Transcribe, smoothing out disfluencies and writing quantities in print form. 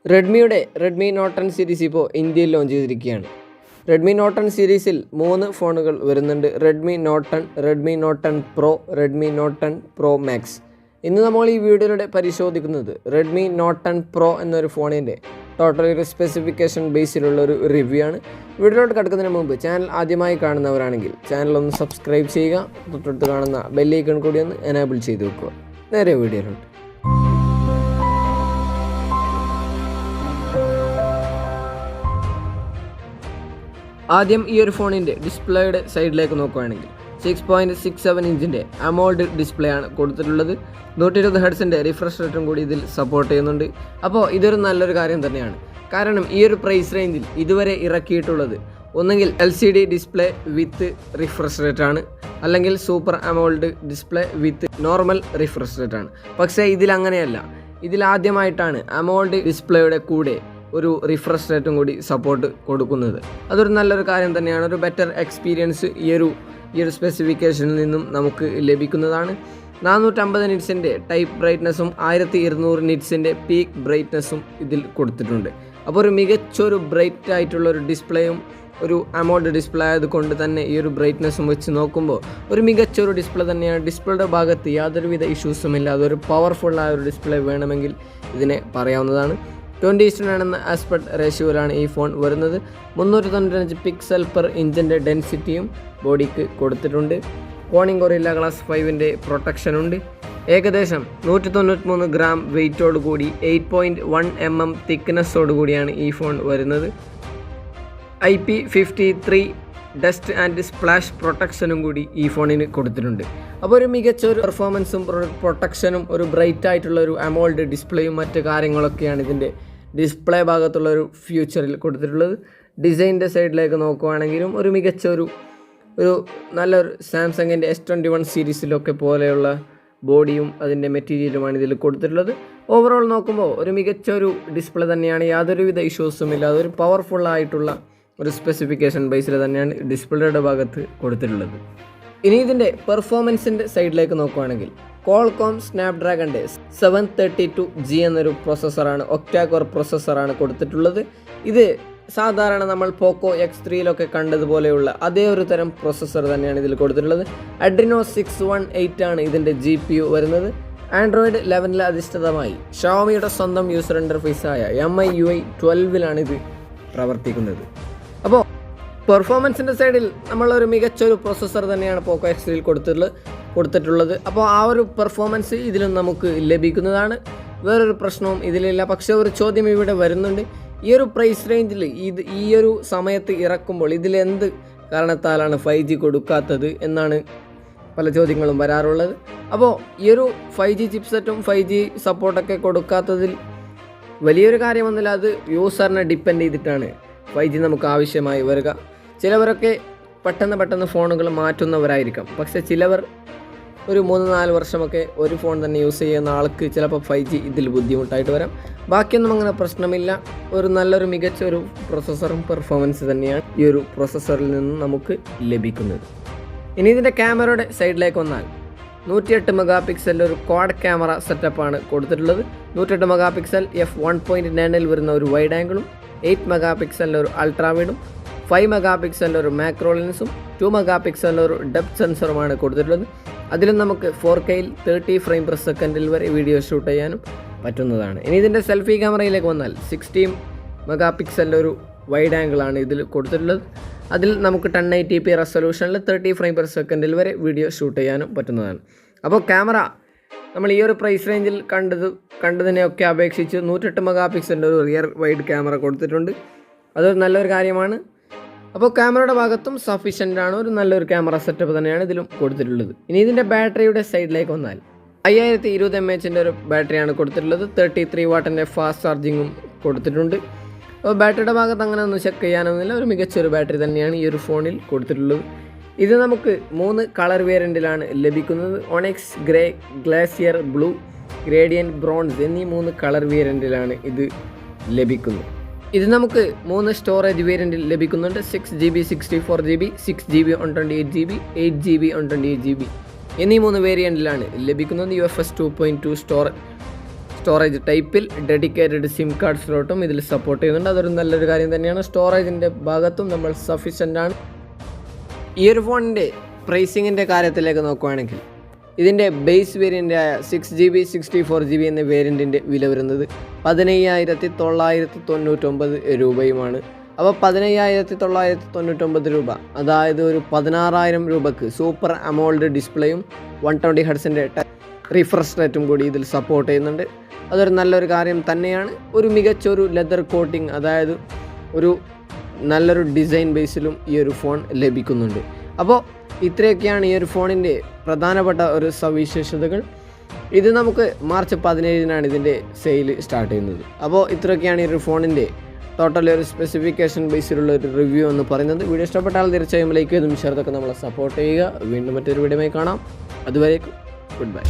Redmi Note 10 series ഇപ്പോൾ ഇന്ത്യയിൽ launch ചെയ്തിരിക്കുകയാണ്. Redmi Note 10 സീരീസിൽ 3 ഫോണുകൾ വരുന്നുണ്ട്. Redmi Note 10, Redmi Note 10 Pro, Redmi Note 10 Pro Max. ഇന്ന് നമ്മൾ ഈ വീഡിയോയിലൂടെ പരിശോധിക്കുന്നത് Redmi Note 10 Pro എന്നൊരു ഫോണിൻ്റെ ടോട്ടൽ ഒരു സ്പെസിഫിക്കേഷൻ ബേസിലുള്ള ഒരു റിവ്യൂ ആണ്. വീഡിയോയിലോട്ട് കിടക്കുന്നതിന് മുമ്പ് ചാനൽ ആദ്യമായി കാണുന്നവരാണെങ്കിൽ ചാനൽ ഒന്ന് സബ്സ്ക്രൈബ് ചെയ്യുക. തൊട്ടടുത്ത് കാണുന്ന ബെല്ലൈക്കൺ കൂടി ഒന്ന് എനേബിൾ ചെയ്ത് വെക്കുക. നേരെ വീഡിയോയിലോട്ട്. ആദ്യം ഈ ഒരു ഫോണിൻ്റെ ഡിസ്പ്ലേയുടെ സൈഡിലേക്ക് നോക്കുകയാണെങ്കിൽ 6.67 ഇഞ്ചിൻ്റെ അമോൾഡ് ഡിസ്പ്ലേ ആണ് കൊടുത്തിട്ടുള്ളത്. 120 ഹെർട്സിൻ്റെ റിഫ്രഷ് റേറ്റും കൂടി ഇതിൽ സപ്പോർട്ട് ചെയ്യുന്നുണ്ട്. അപ്പോൾ ഇതൊരു നല്ലൊരു കാര്യം തന്നെയാണ്. കാരണം ഈ ഒരു പ്രൈസ് റേഞ്ചിൽ ഇതുവരെ ഇറക്കിയിട്ടുള്ളത് ഒന്നെങ്കിൽ LCD ഡിസ്പ്ലേ വിത്ത് റിഫ്രഷ് റേറ്റ് ആണ്, അല്ലെങ്കിൽ super AMOLED display with normal refresh rate ആണ്. പക്ഷേ ഇതിലങ്ങനെയല്ല. ഇതിലാദ്യമായിട്ടാണ് അമോൾഡ് ഡിസ്പ്ലേയുടെ കൂടെ ഒരു റിഫ്രഷ് റേറ്റും കൂടി സപ്പോർട്ട് കൊടുക്കുന്നത്. അതൊരു നല്ലൊരു കാര്യം തന്നെയാണ്. ഒരു ബെറ്റർ എക്സ്പീരിയൻസ് ഈ ഒരു സ്പെസിഫിക്കേഷനിൽ നിന്നും നമുക്ക് ലഭിക്കുന്നതാണ്. 450 നിറ്റ്സിൻ്റെ ടൈപ്പ് ബ്രൈറ്റ്നസ്സും 1200 നിറ്റ്സിൻ്റെ പീക്ക് ബ്രൈറ്റ്നസ്സും ഇതിൽ കൊടുത്തിട്ടുണ്ട്. അപ്പോൾ ഒരു മികച്ചൊരു ബ്രൈറ്റ് ആയിട്ടുള്ള ഒരു ഡിസ്പ്ലേയും ഒരു അമോൾഡ് ഡിസ്പ്ലേ ആയതുകൊണ്ട് തന്നെ ഈ ഒരു ബ്രൈറ്റ്നസ്സും വെച്ച് നോക്കുമ്പോൾ ഒരു മികച്ചൊരു ഡിസ്പ്ലേ തന്നെയാണ്. ഡിസ്പ്ലേയുടെ ഭാഗത്ത് യാതൊരുവിധ ഇഷ്യൂസും ഇല്ല. അതൊരു പവർഫുള്ളായ ഒരു ഡിസ്പ്ലേ വേണമെങ്കിൽ ഇതിനെ പറയാവുന്നതാണ്. 20:9 എന്ന ആസ്പെക്ട് റേഷ്യോയിലാണ് ഈ ഫോൺ വരുന്നത്. 395 പിക്സൽ പെർ ഇഞ്ചിൻ്റെ ഡെൻസിറ്റിയും ബോഡിക്ക് കൊടുത്തിട്ടുണ്ട്. കോണിംഗ് ഗൊറില്ല ഗ്ലാസ് 5ൻ്റെ പ്രൊട്ടക്ഷൻ ഉണ്ട്. ഏകദേശം 193 ഗ്രാം വെയിറ്റോട് കൂടി 8.1 mm തിക്നെസ്സോട് കൂടിയാണ് ഈ ഫോൺ വരുന്നത്. IP53 ഡസ്റ്റ് ആൻഡ് സ്പ്ലാഷ് പ്രൊട്ടക്ഷനും കൂടി ഈ ഫോണിന് കൊടുത്തിട്ടുണ്ട്. അപ്പോൾ ഒരു മികച്ച ഒരു പെർഫോമൻസും പ്രൊട്ടക്ഷനും ഒരു ബ്രൈറ്റ് ആയിട്ടുള്ള ഒരു അമോൾഡ് ഡിസ്പ്ലേയും മറ്റ് കാര്യങ്ങളൊക്കെയാണ് ഇതിൻ്റെ ഡിസ്പ്ലേ ഭാഗത്തുള്ള ഒരു ഫ്യൂച്ചറിൽ കൊടുത്തിട്ടുള്ളത്. ഡിസൈനിൻ്റെ സൈഡിലേക്ക് നോക്കുകയാണെങ്കിലും ഒരു മികച്ച ഒരു നല്ലൊരു സാംസങ്ങിൻ്റെ S21 സീരീസിലൊക്കെ പോലെയുള്ള ബോഡിയും അതിൻ്റെ മെറ്റീരിയലുമാണ് ഇതിൽ കൊടുത്തിട്ടുള്ളത്. ഓവറോൾ നോക്കുമ്പോൾ ഒരു മികച്ച ഒരു ഡിസ്പ്ലേ തന്നെയാണ്. യാതൊരുവിധ ഇഷ്യൂസും ഇല്ല. അതൊരു പവർഫുള്ളായിട്ടുള്ള ഒരു സ്പെസിഫിക്കേഷൻ ബേസിൽ തന്നെയാണ് ഡിസ്പ്ലേയുടെ ഭാഗത്ത് കൊടുത്തിട്ടുള്ളത്. ഇനി ഇതിൻ്റെ പെർഫോമൻസിൻ്റെ സൈഡിലേക്ക് നോക്കുകയാണെങ്കിൽ കോൾകോം സ്നാപ്ഡ്രാഗണിൻ്റെ 732G എന്നൊരു പ്രോസസ്സറാണ്, ഒക്ടാകോർ പ്രോസസ്സറാണ് കൊടുത്തിട്ടുള്ളത്. ഇത് സാധാരണ നമ്മൾ പോക്കോ X3 കണ്ടതുപോലെയുള്ള അതേ ഒരു തരം പ്രോസസ്സർ തന്നെയാണ് ഇതിൽ കൊടുത്തിട്ടുള്ളത്. അഡ്രിനോ 618 ആണ് ഇതിൻ്റെ GPU വരുന്നത്. ആൻഡ്രോയിഡ് 11 അധിഷ്ഠിതമായി ഷവോമിയുടെ സ്വന്തം യൂസർ ഇൻ്റർഫേസായ MIUI 12 ഇത് പ്രവർത്തിക്കുന്നത്. അപ്പോൾ പെർഫോമൻസിൻ്റെ സൈഡിൽ നമ്മളൊരു മികച്ചൊരു പ്രോസസ്സർ തന്നെയാണ് പോക്കോ X3 കൊടുത്തിട്ടുള്ളത്. അപ്പോൾ ആ ഒരു പെർഫോമൻസ് ഇതിലും നമുക്ക് ലഭിക്കുന്നതാണ്. വേറൊരു പ്രശ്നവും ഇതിലില്ല. പക്ഷേ ഒരു ചോദ്യം ഇവിടെ വരുന്നുണ്ട്. ഈ ഒരു പ്രൈസ് റേഞ്ചിൽ ഈ ഒരു സമയത്ത് ഇറക്കുമ്പോൾ ഇതിലെന്ത് കാരണത്താലാണ് 5G കൊടുക്കാത്തത് എന്നാണ് പല ചോദ്യങ്ങളും വരാറുള്ളത്. അപ്പോൾ ഈ ഒരു 5G ചിപ്സെറ്റും 5G സപ്പോർട്ടൊക്കെ കൊടുക്കാത്തതിൽ വലിയൊരു കാര്യമൊന്നുമില്ല. അത് യൂസറിനെ ഡിപ്പെൻഡ് ചെയ്തിട്ടാണ് 5G നമുക്ക് ആവശ്യമായി വരിക. ചിലവരൊക്കെ പെട്ടെന്ന് ഫോണുകൾ മാറ്റുന്നവരായിരിക്കാം. പക്ഷേ ചിലവർ ഒരു 3-4 വർഷമൊക്കെ ഒരു ഫോൺ തന്നെ യൂസ് ചെയ്യുന്ന ആൾക്ക് ചിലപ്പോൾ 5G ഇതിൽ ബുദ്ധിമുട്ടായിട്ട് വരാം. ബാക്കിയൊന്നും അങ്ങനെ പ്രശ്നമില്ല. നല്ലൊരു മികച്ച ഒരു പ്രോസസ്സറും പെർഫോമൻസ് തന്നെയാണ് ഈ ഒരു പ്രോസസ്സറിൽ നിന്നും നമുക്ക് ലഭിക്കുന്നത്. ഇനി ഇതിൻ്റെ ക്യാമറയുടെ സൈഡിലേക്ക് വന്നാൽ 108 മെഗാ പിക്സലിൻ്റെ ഒരു ക്വാഡ് ക്യാമറ സെറ്റപ്പാണ് കൊടുത്തിട്ടുള്ളത്. 108 മെഗാ പിക്സൽ f1.9 വരുന്ന ഒരു വൈഡ് ആംഗിളും 8 മെഗാ പിക്സലിൻ്റെ ഒരു അൾട്രാ വൈഡും 5 മെഗാ പിക്സലിൻ്റെ ഒരു മാക്രോ ലെൻസും 2 മെഗാ പിക്സലിൻ്റെ ഒരു ഡെപ്ത് സെൻസറുമാണ് കൊടുത്തിട്ടുള്ളത്. അതിലും നമുക്ക് 4Kയിൽ 30 ഫ്രെയിം പെർ സെക്കൻഡിൽ വരെ വീഡിയോ ഷൂട്ട് ചെയ്യാനും പറ്റുന്നതാണ്. ഇനി ഇതിൻ്റെ സെൽഫി ക്യാമറയിലേക്ക് വന്നാൽ 16 മെഗാ പിക്സലിൻ്റെ ഒരു വൈഡ് ആംഗിളാണ് ഇതിൽ കൊടുത്തിട്ടുള്ളത്. അതിൽ നമുക്ക് 1080p റെസൊല്യൂഷനിൽ 30 ഫ്രെയിം പെർ സെക്കൻഡിൽ വരെ വീഡിയോ ഷൂട്ട് ചെയ്യാനും പറ്റുന്നതാണ്. അപ്പോൾ ക്യാമറ നമ്മൾ ഈ ഒരു പ്രൈസ് റേഞ്ചിൽ കണ്ടതിനെയൊക്കെ അപേക്ഷിച്ച് 108 മെഗാ പിക്സലിൻ്റെ ഒരു റിയർ വൈഡ് ക്യാമറ കൊടുത്തിട്ടുണ്ട്. അതൊരു നല്ലൊരു കാര്യമാണ്. അപ്പോൾ ക്യാമറയുടെ ഭാഗത്തും സഫീഷ്യൻ്റ് ആണ്. ഒരു നല്ലൊരു ക്യാമറ സെറ്റപ്പ് തന്നെയാണ് ഇതിലും കൊടുത്തിട്ടുള്ളത്. ഇനി ഇതിൻ്റെ ബാറ്ററിയുടെ സൈഡിലേക്ക് വന്നാൽ 5020 mAh ഒരു ബാറ്ററിയാണ് കൊടുത്തിട്ടുള്ളത്. 33 വാട്ടിൻ്റെ ഫാസ്റ്റ് ചാർജിങ്ങും കൊടുത്തിട്ടുണ്ട്. അപ്പോൾ ബാറ്ററിയുടെ ഭാഗത്ത് അങ്ങനെ ഒന്നും ചെക്ക് ചെയ്യാനൊന്നുമില്ല. ഒരു മികച്ചൊരു ബാറ്ററി തന്നെയാണ് ഈ ഒരു ഫോണിൽ കൊടുത്തിട്ടുള്ളത്. ഇത് നമുക്ക് 3 കളർ വേരിയൻറ്റിലാണ് ലഭിക്കുന്നത്. ഓണക്സ്, ഗ്രേ, ഗ്ലാസിയർ ബ്ലൂ, ഗ്രേഡിയൻറ്റ് ബ്രോൺസ് എന്നീ 3 കളർ വേരിയൻറ്റിലാണ് ഇത് ലഭിക്കുന്നത്. ഇത് നമുക്ക് 3 സ്റ്റോറേജ് വേരിയൻറ്റിൽ ലഭിക്കുന്നുണ്ട്. 6GB 64GB, 6GB 128GB, 8GB 128GB എന്നീ 3 വേരിയൻറ്റിലാണ് ലഭിക്കുന്നത്. UFS 2.2 സ്റ്റോറേജ് ടൈപ്പിൽ ഡെഡിക്കേറ്റഡ് സിം കാർഡ് സ്ലോട്ടും ഇതിൽ സപ്പോർട്ട് ചെയ്യുന്നുണ്ട്. അതൊരു നല്ലൊരു കാര്യം തന്നെയാണ്. സ്റ്റോറേജിൻ്റെ ഭാഗത്തും നമ്മൾ സഫീഷ്യൻ്റ് ആണ്. ഈ ഒരു ഫോണിൻ്റെ പ്രൈസിങ്ങിൻ്റെ കാര്യത്തിലേക്ക് നോക്കുകയാണെങ്കിൽ ഇതിൻ്റെ ബേസ് വേരിയൻ്റ് ആയ 6GB 64GB എന്ന വേരിയൻറ്റിൻ്റെ വില വരുന്നത് 15,999 രൂപയുമാണ്. അപ്പോൾ 15,999 രൂപ, അതായത് ഒരു 16,000 രൂപക്ക് സൂപ്പർ അമോൾഡ് ഡിസ്പ്ലേയും 120 ഹെർട്സിൻ്റെ റിഫ്രഷ് റേറ്റും കൂടി ഇതിൽ സപ്പോർട്ട് ചെയ്യുന്നുണ്ട്. അതൊരു നല്ലൊരു കാര്യം തന്നെയാണ്. ഒരു മികച്ചൊരു ലെതർ കോട്ടിംഗ്, അതായത് ഒരു നല്ലൊരു ഡിസൈൻ ബേസിലും ഈ ഒരു ഫോൺ ലഭിക്കുന്നുണ്ട്. അപ്പോൾ ഇത്രയൊക്കെയാണ് ഈ ഒരു ഫോണിൻ്റെ പ്രധാനപ്പെട്ട ഒരു സവിശേഷതകൾ. ഇത് നമുക്ക് മാർച്ച് 17-നാണ് ഇതിൻ്റെ സെയിൽ സ്റ്റാർട്ട് ചെയ്യുന്നത്. അപ്പോൾ ഇത്രയൊക്കെയാണ് ഈ ഒരു ഫോണിൻ്റെ ടോട്ടൽ ഒരു സ്പെസിഫിക്കേഷൻ ബേസിലുള്ള ഒരു റിവ്യൂ എന്ന് പറയുന്നത്. വീഡിയോ ഇഷ്ടപ്പെട്ടാൽ തീർച്ചയായും ലൈക്ക് ചെയ്തും ഷെയർ ചെയ്തൊക്കെ നമ്മളെ സപ്പോർട്ട് ചെയ്യുക. വീണ്ടും മറ്റൊരു വീഡിയോയുമായി കാണാം. അതുവരേക്കും ഗുഡ് ബൈ.